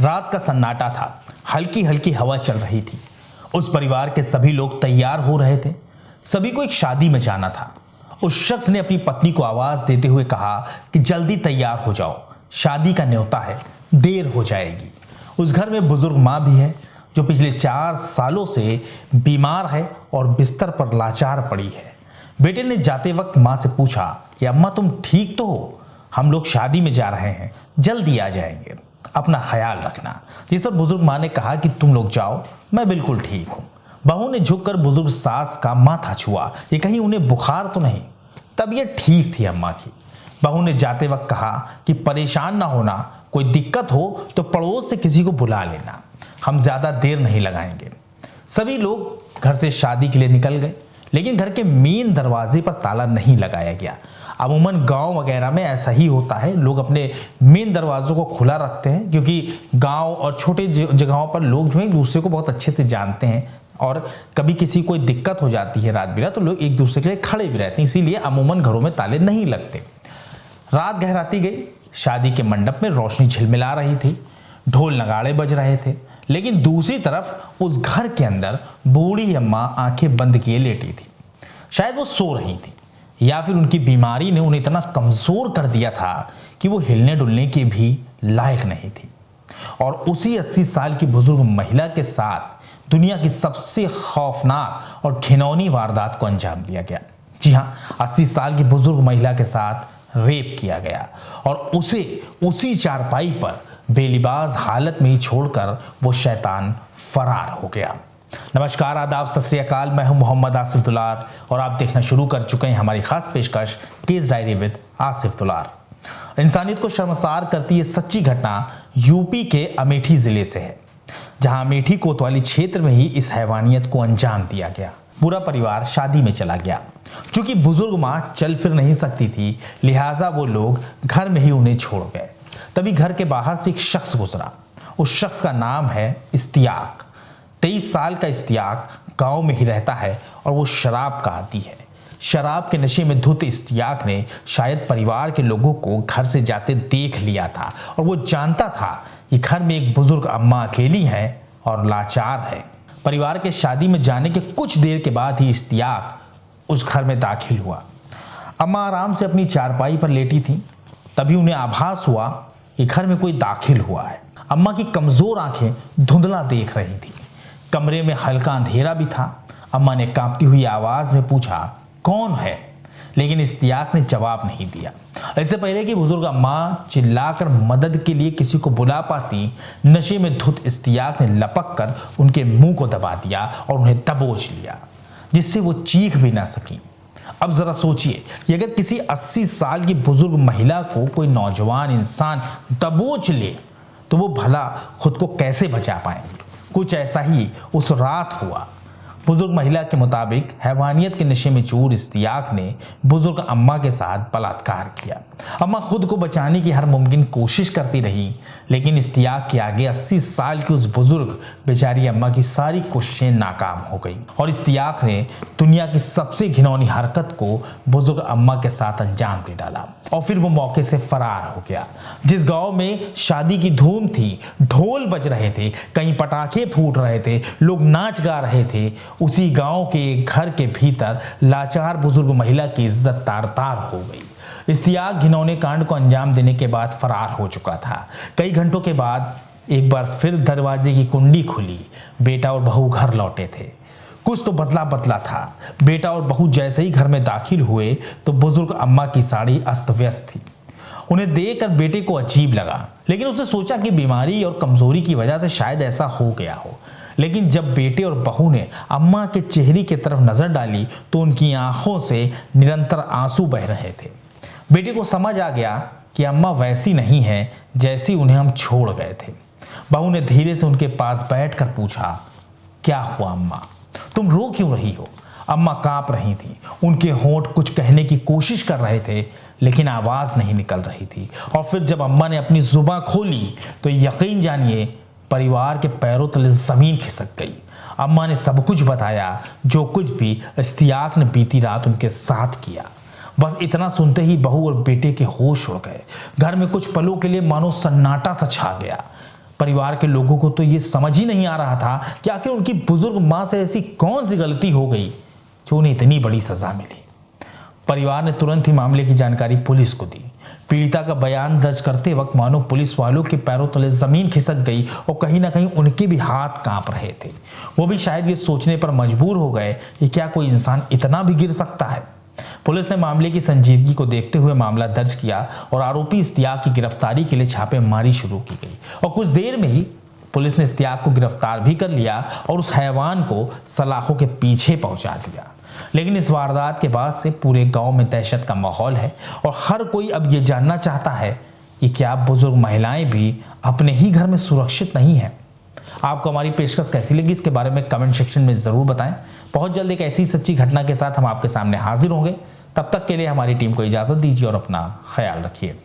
रात का सन्नाटा था। हल्की हल्की हवा चल रही थी। उस परिवार के सभी लोग तैयार हो रहे थे। सभी को एक शादी में जाना था। उस शख्स ने अपनी पत्नी को आवाज देते हुए कहा कि जल्दी तैयार हो जाओ, शादी का न्योता है, देर हो जाएगी। उस घर में बुजुर्ग माँ भी है जो पिछले 4 सालों से बीमार है और बिस्तर पर लाचार पड़ी है। बेटे ने जाते वक्त माँ से पूछा कि अम्मा तुम ठीक तो हो? हम लोग शादी में जा रहे हैं, जल्दी आ जाएंगे, अपना ख्याल रखना। जिस पर बुजुर्ग माँ ने कहा कि तुम लोग जाओ, मैं बिल्कुल ठीक हूँ। बहू ने झुककर बुजुर्ग सास का माथा छुआ कि कहीं उन्हें बुखार तो नहीं। तबीयत ठीक थी अम्मा की। बहू ने जाते वक्त कहा कि परेशान ना होना, कोई दिक्कत हो तो पड़ोस से किसी को बुला लेना, हम ज्यादा देर नहीं लगाएंगे। सभी लोग घर से शादी के लिए निकल गए, लेकिन घर के मेन दरवाजे पर ताला नहीं लगाया गया। अमूमन गांव वगैरह में ऐसा ही होता है, लोग अपने मेन दरवाजों को खुला रखते हैं क्योंकि गांव और छोटे जगहों पर लोग जो है एक दूसरे को बहुत अच्छे से जानते हैं और कभी किसी कोई दिक्कत हो जाती है रात बिरात तो लोग एक दूसरे के लिए खड़े भी रहते हैं, इसीलिए अमूमन घरों में ताले नहीं लगते। रात गहराती गई। शादी के मंडप में रोशनी झिलमिला रही थी, ढोल नगाड़े बज रहे थे, लेकिन दूसरी तरफ उस घर के अंदर बूढ़ी अम्मा आंखें बंद किए लेटी थी। शायद वो सो रही थी या फिर उनकी बीमारी ने उन्हें इतना कमजोर कर दिया था कि वो हिलने डुलने के भी लायक नहीं थी। और उसी 80 साल की बुजुर्ग महिला के साथ दुनिया की सबसे खौफनाक और घिनौनी वारदात को अंजाम दिया गया। जी हाँ, 80 साल की बुजुर्ग महिला के साथ रेप किया गया और उसे उसी चारपाई पर बेलिबाज हालत में ही छोड़कर वो शैतान फरार हो गया। नमस्कार, आदाब, सत श्री अकाल। मैं हूं मोहम्मद आसिफ दुलार और आप देखना शुरू कर चुके हैं हमारी खास पेशकश केस डायरी विद आसिफ दुलार। इंसानियत को शर्मसार करती ये सच्ची घटना यूपी के अमेठी जिले से है, जहां अमेठी कोतवाली क्षेत्र में ही इस हैवानियत को अंजाम दिया गया। पूरा परिवार शादी में चला गया। चूंकि बुजुर्ग मां चल फिर नहीं सकती थी, लिहाजा वो लोग घर में ही उन्हें छोड़ गए। तभी घर के बाहर से एक शख्स गुजरा। उस शख्स का नाम है इस्तियाक। 23 साल का इस्तियाक गांव में ही रहता है और वो शराब का आदी है। शराब के नशे में धुत इस्तियाक ने शायद परिवार के लोगों को घर से जाते देख लिया था और वो जानता था कि घर में एक बुजुर्ग अम्मा अकेली है और लाचार है। परिवार के शादी में जाने के कुछ देर के बाद ही इस्तियाक उस घर में दाखिल हुआ। अम्मा आराम से अपनी चारपाई पर लेटी थी। तभी उन्हें आभास हुआ कि घर में कोई दाखिल हुआ है। अम्मा की कमजोर आंखें धुंधला देख रही थी। कमरे में हल्का अंधेरा भी था। अम्मा ने कांपती हुई आवाज में पूछा, कौन है? लेकिन इस्तियाक ने जवाब नहीं दिया। इससे पहले कि बुजुर्ग अम्मा चिल्लाकर मदद के लिए किसी को बुला पाती, नशे में धुत इस्तियाक ने लपक कर उनके मुंह को दबा दिया और उन्हें दबोच लिया, जिससे वो चीख भी ना सकी। अब जरा सोचिए कि अगर किसी 80 साल की बुजुर्ग महिला को कोई नौजवान इंसान दबोच ले तो वो भला खुद को कैसे बचा पाएंगे। कुछ ऐसा ही उस रात हुआ। बुजुर्ग महिला के मुताबिक हैवानियत के नशे में चूर इस्तियाक ने बुजुर्ग अम्मा के साथ बलात्कार किया। अम्मा खुद को बचाने की हर मुमकिन कोशिश करती रही, लेकिन इस्तियाक के आगे 80 साल की उस बुजुर्ग बेचारी अम्मा की सारी कोशिशें नाकाम हो गई और इस्तियाक ने दुनिया की सबसे घिनौनी हरकत को बुजुर्ग अम्मा के साथ अंजाम दे डाला और फिर वो मौके से फरार हो गया। जिस गांव में शादी की धूम थी, ढोल बज रहे थे, कहीं पटाखे फूट रहे थे, लोग नाच गा रहे थे, उसी गांव के घर के भीतर लाचार बुजुर्ग महिला की इज्जत तार तार हो गई। इस्तियाक घिनौने कांड को अंजाम देने के बाद फरार हो चुका था। कई घंटों के बाद एक बार फिर दरवाजे की कुंडी खुली। बेटा और बहू घर लौटे थे। कुछ तो बदला बदला था। बेटा और बहू जैसे ही घर में दाखिल हुए तो बुजुर्ग अम्मा की साड़ी अस्त व्यस्त थी। उन्हें देखकर बेटे को अजीब लगा, लेकिन उसने सोचा कि बीमारी और कमजोरी की वजह से शायद ऐसा हो गया हो। लेकिन जब बेटे और बहू ने अम्मा के चेहरे की तरफ नजर डाली तो उनकी आंखों से निरंतर आंसू बह रहे थे। बेटे को समझ आ गया कि अम्मा वैसी नहीं है जैसी उन्हें हम छोड़ गए थे। बहू ने धीरे से उनके पास बैठकर पूछा, क्या हुआ अम्मा, तुम रो क्यों रही हो? अम्मा कांप रही थी। उनके होंठ कुछ कहने की कोशिश कर रहे थे, लेकिन आवाज नहीं निकल रही थी। और फिर जब अम्मा ने अपनी जुबान खोली तो यकीन जानिए परिवार के पैरों तले जमीन खिसक गई। अम्मा ने सब कुछ बताया, जो कुछ भी इस्तियाक ने बीती रात उनके साथ किया। बस इतना सुनते ही बहू और बेटे के होश उड़ गए। घर में कुछ पलों के लिए मानो सन्नाटा सा छा गया। परिवार के लोगों को तो ये समझ ही नहीं आ रहा था कि आखिर उनकी बुजुर्ग मां से ऐसी कौन सी गलती हो गई जो उन्हें इतनी बड़ी सजा मिली। परिवार ने तुरंत ही मामले की जानकारी पुलिस को दी। पीड़िता का बयान दर्ज करते वक्त मानो पुलिस वालों के पैरों तले जमीन खिसक गई और कहीं ना कहीं उनके भी हाथ कांप रहे थे। वो भी शायद ये सोचने पर मजबूर हो गए कि क्या कोई इंसान इतना भी गिर सकता है। पुलिस ने मामले की संजीदगी को देखते हुए मामला दर्ज किया और आरोपी इश्तियाक की गिरफ्तारी के लिए छापेमारी शुरू की गई और कुछ देर में ही पुलिस ने इश्तियाक को गिरफ्तार भी कर लिया और उस हैवान को सलाखों के पीछे पहुंचा दिया। लेकिन इस वारदात के बाद से पूरे गांव में दहशत का माहौल है और हर कोई अब ये जानना चाहता है कि क्या बुजुर्ग महिलाएं भी अपने ही घर में सुरक्षित नहीं है। आपको हमारी पेशकश कैसी लगी इसके बारे में कमेंट सेक्शन में जरूर बताएं। बहुत जल्द एक ऐसी सच्ची घटना के साथ हम आपके सामने हाजिर होंगे। तब तक के लिए हमारी टीम को इजाजत दीजिए और अपना ख्याल रखिए।